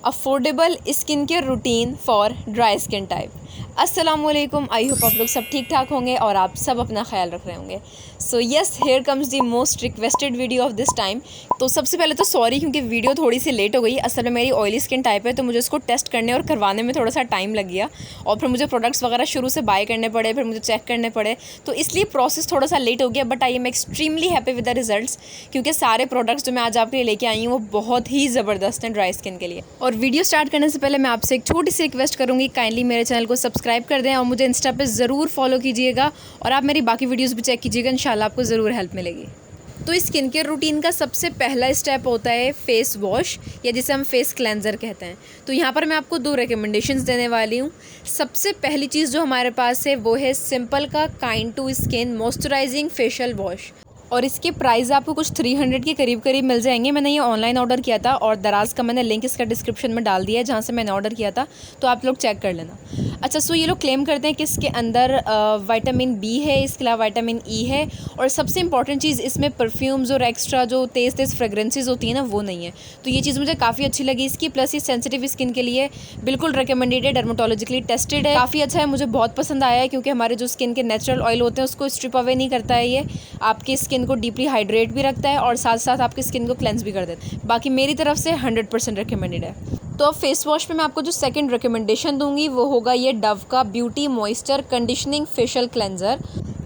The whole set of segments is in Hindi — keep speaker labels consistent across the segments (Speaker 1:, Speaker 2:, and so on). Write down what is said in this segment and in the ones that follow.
Speaker 1: Affordable skin care routine for dry skin type. अस्सलामुअलैकुम, आई होप आप लोग सब ठीक ठाक होंगे और आप सब अपना ख्याल रख रहे होंगे। So yes, here comes the most requested video of this time. तो सबसे पहले तो सॉरी क्योंकि वीडियो थोड़ी सी लेट हो गई। असल में मेरी ऑयली स्किन टाइप है तो मुझे उसको टेस्ट करने और करवाने में थोड़ा सा टाइम लग गया और फिर मुझे प्रोडक्ट्स वगैरह शुरू से बाय करने पड़े, फिर मुझे चेक करने पड़े, तो इसलिए प्रोसेस थोड़ा सा लेट हो गया। But I am extremely happy with the results क्योंकि सारे प्रोडक्ट्स जो मैं आज आपके लिए लेके आई हूँ वो बहुत ही ज़बरदस्त हैं ड्राई स्किन के लिए। और वीडियो स्टार्ट करने से पहले मैं आपसे एक छोटी सी रिक्वेस्ट करूँगी, काइंडली मेरे चैनल को सब्सक्राइब कर दें और मुझे इंस्टा पे ज़रूर फॉलो कीजिएगा और आप मेरी बाकी वीडियोस भी चेक कीजिएगा, इंशाल्लाह आपको ज़रूर हेल्प मिलेगी। तो इस स्किन केयर रूटीन का सबसे पहला स्टेप होता है फेस वॉश या जिसे हम फेस क्लेंजर कहते हैं। तो यहाँ पर मैं आपको 2 रिकमेंडेशंस देने वाली हूँ। सबसे पहली चीज़ जो हमारे पास है वो है सिंपल का kind to skin moisturizing facial wash और इसके प्राइस आपको कुछ 300 के करीब मिल जाएंगे। मैंने ये ऑनलाइन ऑर्डर किया था और दराज का मैंने लिंक इसका डिस्क्रिप्शन में डाल दिया है जहाँ से मैंने ऑर्डर किया था, तो आप लोग चेक कर लेना। अच्छा, सो ये लोग क्लेम करते हैं कि इसके अंदर विटामिन बी है, इसके अलावा विटामिन ई है और सबसे इंपॉर्टेंट चीज़ इसमें परफ्यूम्स और एक्स्ट्रा जो तेज़ फ्रेगरेंसेज होती हैं ना वो नहीं है। तो ये चीज़ मुझे काफ़ी अच्छी लगी इसकी। प्लस ये सेंसिटिव स्किन के लिए बिल्कुल रिकमेंडेड है, डर्माटोलॉजिकली टेस्टेड है, काफ़ी अच्छा है, मुझे बहुत पसंद आया है क्योंकि हमारे जो स्किन के नेचुरल ऑयल होते हैं उसको स्ट्रिप अवे नहीं करता है, ये आपकी स्किन को डीपली हाइड्रेट भी रखता है और साथ साथ आपकी स्किन को क्लेंस भी कर देता है। बाकी मेरी तरफ से 100% रिकमेंडेड है। तो अब फेस वॉश पे मैं आपको जो सेकंड रिकमेंडेशन दूंगी वो होगा ये डव का beauty moisture conditioning facial cleanser.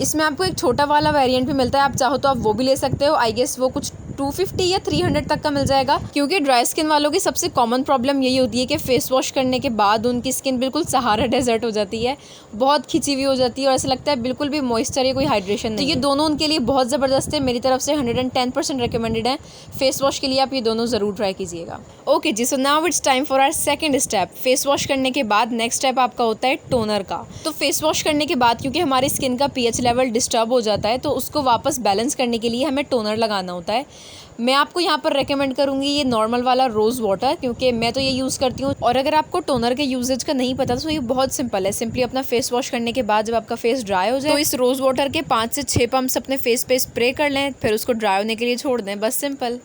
Speaker 1: इसमें आपको एक छोटा वाला वेरिएंट भी मिलता है, आप चाहो तो आप वो भी ले सकते हो। आई गेस वो कुछ 250 या 300 तक का मिल जाएगा क्योंकि ड्राई स्किन वालों की सबसे कॉमन प्रॉब्लम यही होती है कि फेस वॉश करने के बाद उनकी स्किन बिल्कुल सहारा डेजर्ट हो जाती है, बहुत खिंची हुई हो जाती है और ऐसा लगता है बिल्कुल भी मॉइस्चर या कोई हाइड्रेशन नहीं। तो ये दोनों उनके लिए बहुत ज़बरदस्त है, मेरी तरफ से 110% रिकमेंडेड है। फेस वॉश के लिए आप ये दोनों ज़रूर ट्राई कीजिएगा। Okay ji, so now it's time for our second step. Face wash करने के बाद नेक्स्ट स्टेप आपका होता है टोनर का। तो फेस वॉश करने के बाद क्योंकि हमारी स्किन का पीएच लेवल डिस्टर्ब हो जाता है तो उसको वापस बैलेंस करने के लिए हमें टोनर लगाना होता है। मैं आपको यहाँ पर रेकमेंड करूँगी ये नॉर्मल वाला रोज़ वाटर क्योंकि मैं तो ये यूज़ करती हूँ। और अगर आपको टोनर के यूजेज का नहीं पता तो ये बहुत सिंपल है। सिंपली अपना फेस वॉश करने के बाद जब आपका फेस ड्राई हो जाए तो इस रोज़ वाटर के 5 से 6 पम्प्स अपने फेस पे स्प्रे कर लें, फिर उसको ड्राई होने के लिए छोड़ दें, बस सिंपल।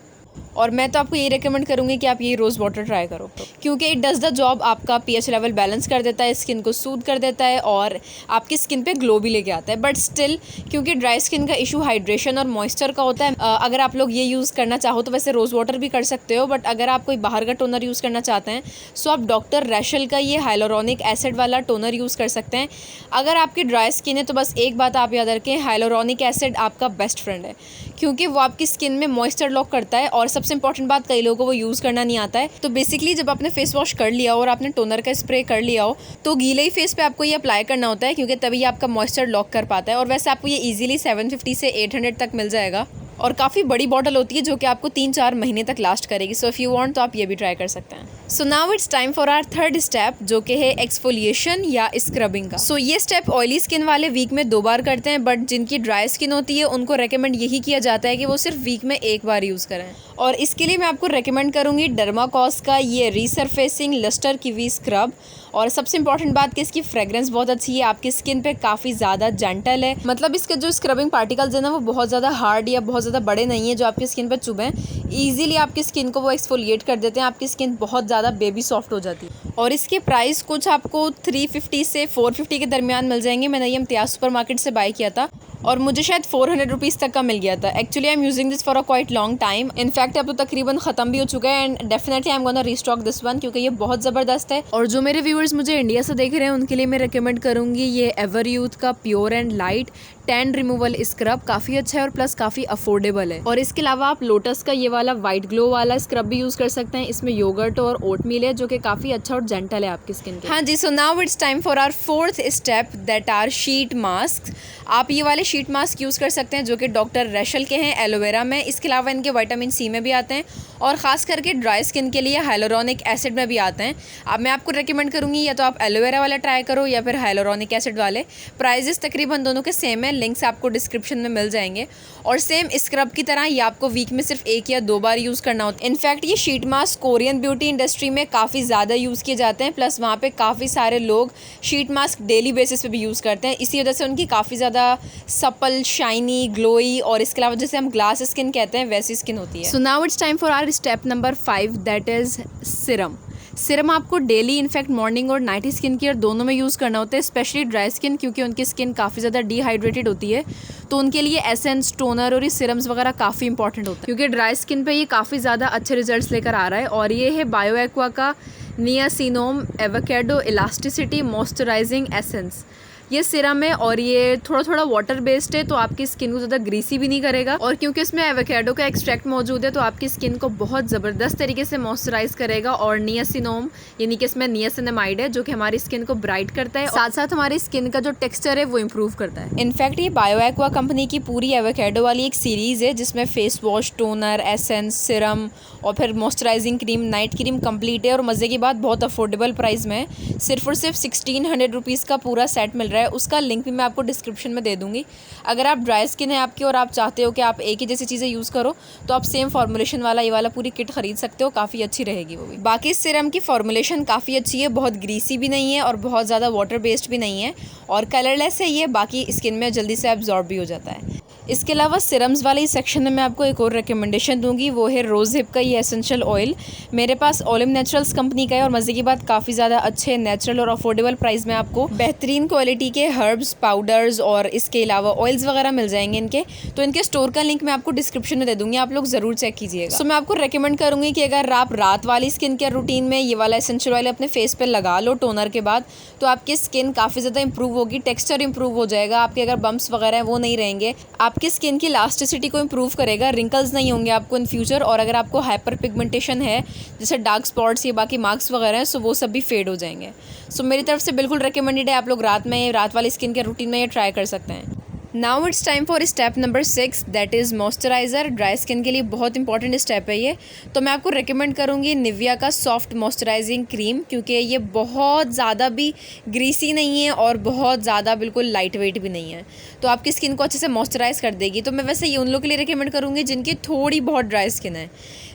Speaker 1: और मैं तो आपको ये रेकमेंड करूँगी कि आप ये रोज़ वाटर ट्राई करो क्योंकि इट डज़ द जॉब। आपका पीएच लेवल बैलेंस कर देता है, स्किन को सूद कर देता है और आपकी स्किन पे ग्लो भी लेके आता है। बट स्टिल क्योंकि ड्राई स्किन का इशू हाइड्रेशन और मॉइस्चर का होता है, अगर आप लोग ये यूज़ करना चाहो तो वैसे रोज़ वाटर भी कर सकते हो, बट अगर आप कोई बाहर का टोनर यूज़ करना चाहते हैं सो आप डॉक्टर रैशल का ये हाइलोरॉनिक एसिड वाला टोनर यूज़ कर सकते हैं। अगर आपकी ड्राई स्किन है तो बस एक बात आप याद रखें, हाइलोरॉनिक एसिड आपका बेस्ट फ्रेंड है क्योंकि वो आपकी स्किन में मॉइस्चर लॉक करता है। और सबसे इंपॉर्टेंट बात, कई लोगों को वो यूज़ करना नहीं आता है। तो बेसिकली जब आपने फेस वॉश कर लिया हो और आपने टोनर का स्प्रे कर लिया हो तो गीले ही फेस पे आपको ये अप्लाई करना होता है क्योंकि तभी आपका मॉइस्चर लॉक कर पाता है। और वैसे आपको ये इजीली 750 से 800 तक मिल जाएगा और काफ़ी बड़ी बॉटल होती है जो कि आपको 3-4 महीने तक लास्ट करेगी। सो इफ़ यू वांट तो आप ये भी ट्राई कर सकते हैं। So now it's time for our third step जो कि है एक्सफोलिएशन या स्क्रबिंग का। सो ये स्टेप ऑयली स्किन वाले वीक में 2 बार करते हैं, बट जिनकी ड्राई स्किन होती है उनको रेकमेंड यही किया जाता है कि वो सिर्फ वीक में 1 बार यूज़ करें। और इसके लिए मैं आपको रेकमेंड करूँगी डर्माकॉस का ये रीसरफेसिंग लस्टर कीवी स्क्रब। और सबसे इंपॉर्टेंट बात कि इसकी फ्रेग्रेंस बहुत अच्छी है, आपकी स्किन पे काफ़ी ज़्यादा जेंटल है, मतलब इसके जो स्क्रबिंग पार्टिकल्स हैं ना वो बहुत ज़्यादा हार्ड या बहुत ज़्यादा बड़े नहीं है जो आपकी स्किन पे चुभें। ईजिली आपकी स्किन को वो एक्सफोलिएट कर देते हैं, आपकी स्किन बहुत ज़्यादा बेबी सॉफ्ट हो जाती है। और इसके प्राइस कुछ आपको 350 से 450 के दरमियान मिल जाएंगे। मैंने ये इम्तियाज़ सुपर मार्केट से बाय किया था और मुझे शायद 400 रुपीज़ तक का मिल गया था। Actually I am using this for a quite long time. In fact अब तो तकरीबन ख़त्म भी हो चुका है and definitely I am gonna restock this one क्योंकि ये बहुत ज़बरदस्त है। और जो मेरे व्यूअर्स मुझे इंडिया से देख रहे हैं उनके लिए मैं रिकमेंड करूँगी ये एवर यूथ का pure and light tan removal scrub. काफ़ी अच्छा है और प्लस काफ़ी अफोर्डेबल है। और इसके अलावा आप लोटस का ये वाला वाइट ग्लो वाला स्क्रब भी यूज़ कर सकते हैं। इसमें योगर्ट और ओट मील है जो कि काफ़ी अच्छा और जेंटल है आपकी स्किन के। हाँ जी, so now it's time for our fourth step that are sheet mask. आप ये वाले शीट मास्क यूज़ कर सकते हैं जो कि डॉक्टर रैशल के हैं एलोवेरा में। इसके अलावा इनके विटामिन सी में भी आते हैं और ख़ास करके ड्राई स्किन के लिए हाइलोरॉनिक एसिड में भी आते हैं। अब मैं आपको रेकमेंड करूँगी या तो आप एलोवेरा वाला ट्राई करो या फिर हाइलोरॉनिक एसिड वाले। प्राइजेस तकरीबन दोनों के सेम है, लिंक्स आपको डिस्क्रिप्शन में मिल जाएंगे। और सेम स्क्रब की तरह ये आपको वीक में सिर्फ 1 या 2 बार यूज़ करना होता है। इनफैक्ट ये sheet mask Korean beauty industry में काफ़ी ज़्यादा यूज़ किए जाते हैं, प्लस वहाँ पे काफ़ी सारे लोग शीट मास्क डेली बेसिस पे भी यूज़ करते हैं। इसी वजह से उनकी काफ़ी ज़्यादा सपल, शाइनी, ग्लोई और इसके अलावा जैसे हम ग्लास स्किन कहते हैं वैसी स्किन होती है। So now it's time for our step number 5 that is serum. Serum आपको डेली इनफैक्ट मॉर्निंग और नाइट स्किन केयर दोनों में यूज़ करना होता है, स्पेशली ड्राई स्किन, क्योंकि उनकी स्किन काफ़ी ज़्यादा डिहाइड्रेटेड होती है, तो उनके लिए एसेंस, टोनर और ये सिरम्स वगैरह काफ़ी इंपॉर्टेंट होता है, क्योंकि ड्राई स्किन पे ये काफ़ी ज़्यादा अच्छे रिजल्ट्स लेकर आ रहा है। और ये है बायो एक्वा का नियासिनोम एवोकेडो इलास्टिसिटी मॉइस्चराइजिंग एसेंस। ये सिरम है और ये थोड़ा थोड़ा वाटर बेस्ड है, तो आपकी स्किन को ज़्यादा ग्रीसी भी नहीं करेगा, और क्योंकि इसमें एवोकेडो का एक्सट्रैक्ट मौजूद है तो आपकी स्किन को बहुत ज़बरदस्त तरीके से मॉइस्चराइज करेगा। और नियासिनोम यानी कि इसमें नियासिनामाइड है जो कि हमारी स्किन को ब्राइट करता है, साथ साथ हमारी स्किन का जो टेक्सचर है वो इम्प्रूव करता है। इनफैक्ट ये बायो एक्वा कंपनी की पूरी एवोकेडो वाली एक सीरीज़ है जिसमें face wash, toner, essence, Siram और फिर moisturising cream, night cream complete है। और मज़े की बात, बहुत अफोर्डेबल प्राइस में सिर्फ और सिर्फ 1600 रुपीज़ का पूरा सेट मिल रहा है। उसका लिंक भी मैं आपको डिस्क्रिप्शन में दे दूंगी। अगर आप ड्राई स्किन है आपकी और आप चाहते हो कि आप एक ही जैसी चीज़ें यूज़ करो तो आप सेम फॉर्मुलेशन वाला ये वाला पूरी किट खरीद सकते हो, काफ़ी अच्छी रहेगी वो भी। बाकी सिरम की फॉर्मुलेशन काफ़ी अच्छी है, बहुत ग्रीसी भी नहीं है और बहुत ज़्यादा वाटर बेस्ड भी नहीं है, और कलरलेस है ये, बाकी स्किन में जल्दी से एब्जॉर्ब भी हो जाता है। इसके अलावा सिरम्स वाले इस सेक्शन में मैं आपको एक और रिकमेंडेशन दूंगी, वो है रोज़ हिप का ये एसेंशियल ऑयल। मेरे पास ओलिम नेचुरल्स कंपनी का है और मज़े की बात काफ़ी ज़्यादा अच्छे, नेचुरल और अफोर्डेबल प्राइस में आपको बेहतरीन क्वालिटी के हर्ब्स, पाउडर्स और इसके अलावा ऑयल्स वगैरह मिल जाएंगे इनके। तो इनके स्टोर का लिंक मैं आपको डिस्क्रिप्शन में दे दूँगी, आप लोग ज़रूर चेक कीजिएगा। सो मैं आपको रिकमेंड करूँगी कि अगर आप रात वाली स्किन केयर रूटीन में ये वाला एसेंशियल ऑयल अपने फेस पर लगा लो टोनर के बाद, तो आपकी स्किन काफ़ी ज़्यादा इंप्रूव होगी, टेक्स्चर इंप्रूव हो जाएगा, आपके अगर बम्प्स वगैरह हैं वो नहीं रहेंगे, आपकी स्किन की इलास्टिसिटी को इंप्रूव करेगा, रिंकल्स नहीं होंगे आपको इन फ्यूचर। और अगर आपको हाइपर पिगमेंटेशन है जैसे डार्क स्पॉट्स या बाकी मार्क्स वगैरह हैं, सो वो सब भी फेड हो जाएंगे। सो मेरी तरफ से बिल्कुल रिकमेंडेड है, आप लोग रात वाली स्किन के रूटीन में ये ट्राई कर सकते हैं। Now it's time for step number 6, that is moisturiser. Dry skin के लिए बहुत इंपॉर्टेंट स्टेप है ये, तो मैं आपको रिकमेंड करूँगी निविया का सॉफ्ट मॉइस्चराइजिंग क्रीम, क्योंकि ये बहुत ज़्यादा भी ग्रीसी नहीं है और बहुत ज़्यादा बिल्कुल लाइट वेट भी नहीं है, तो आपकी स्किन को अच्छे से मॉइस्चराइज़ कर देगी। तो मैं वैसे ये उन लोगों के लिए रिकमेंड करूँगी जिनकी थोड़ी बहुत ड्राई स्किन है,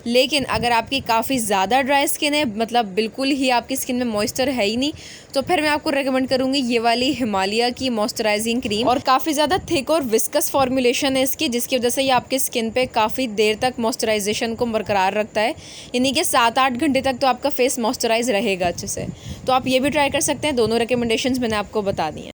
Speaker 1: लेकिन अगर आपकी काफ़ी ज़्यादा ड्राई स्किन है, मतलब बिल्कुल ही आपकी स्किन में मॉइस्चर है ही नहीं, तो फिर मैं आपको रिकमेंड करूँगी ये वाली हिमालय की मॉइस्चराइजिंग क्रीम। और काफ़ी ज़्यादा थिक और विस्कस फॉर्मुलेशन है इसकी, जिसकी वजह से ये आपके स्किन पे काफ़ी देर तक मॉइस्चराइजेशन को बरकरार रखता है, यानी कि 7-8 घंटे तक तो आपका फेस मॉइस्चराइज रहेगा अच्छे से। तो आप ये भी ट्राई कर सकते हैं, दोनों रिकमेंडेशंस मैंने आपको बता दी हैं।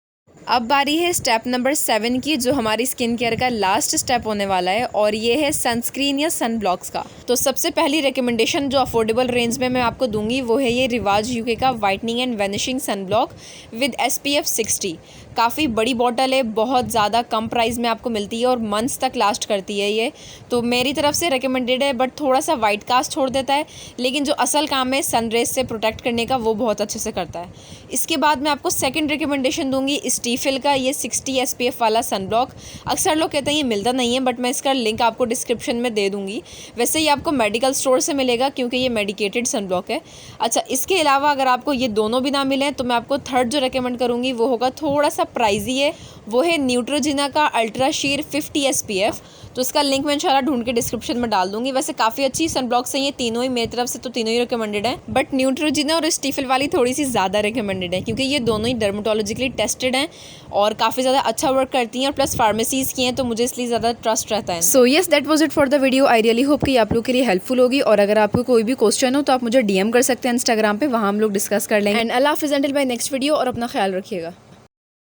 Speaker 1: अब बारी है स्टेप नंबर 7 की, जो हमारी स्किन केयर का लास्ट स्टेप होने वाला है, और ये है सनस्क्रीन या सन ब्लॉक्स का। तो सबसे पहली रिकमेंडेशन जो अफोर्डेबल रेंज में मैं आपको दूंगी वो है ये रिवाज यूके का whitening and vanishing sun block with SPF 60। काफ़ी बड़ी बॉटल है, बहुत ज़्यादा कम प्राइस में आपको मिलती है और मंथ्स तक लास्ट करती है ये, तो मेरी तरफ से रिकमेंडेड है। बट थोड़ा सा वाइट कास्ट छोड़ देता है, लेकिन जो असल काम है सन रेज से प्रोटेक्ट करने का वो बहुत अच्छे से करता है। इसके बाद मैं आपको सेकंड रिकमेंडेशन दूंगी स्टीफिल का ये 60 SPF वाला सन ब्लॉक। अक्सर लोग कहते हैं ये मिलता नहीं है, बट मैं इसका लिंक आपको डिस्क्रिप्शन में दे दूँगी। वैसे ये आपको मेडिकल स्टोर से मिलेगा क्योंकि ये मेडिकेटेड सन ब्लॉक है। अच्छा, इसके अलावा अगर आपको ये दोनों भी ना मिलें तो मैं आपको थर्ड जो रिकमेंड करूँगी वो होगा थोड़ा सा प्राइजी है, वो है न्यूट्रोजिना का अल्ट्रा शीर 50 SPF। तो इसका लिंक मैं इंशाल्लाह ढूंढ के डिस्क्रिप्शन में डाल दूंगी। वैसे काफ़ी अच्छी सन ब्लॉक्स हैं ये तीनों ही, मेरी तरफ से तो तीनों ही रिकमेंडेड हैं, बट न्यूट्रोजिना और स्टीफिल वाली थोड़ी सी ज़्यादा रिकमेंडेड है क्योंकि ये दोनों ही डर्मेटोलॉजिकली टेस्टेड हैं और काफ़ी ज़्यादा अच्छा वर्क करती हैं और प्लस फार्मेसीज़ की हैं, तो मुझे इसलिए ज़्यादा ट्रस्ट रहता है। So yes, that was it for the video. I really hope कि आप लोग के लिए हेल्पफुल होगी, और अगर आपको कोई भी क्वेश्चन हो तो आप मुझे DM कर सकते हैं इंस्टाग्राम पे, वहाँ हम लोग डिस्कस कर लेंगे। एंड अल्लाह हाफिज़, अंटिल बाय नेक्स्ट वीडियो, और अपना ख्याल रखिएगा।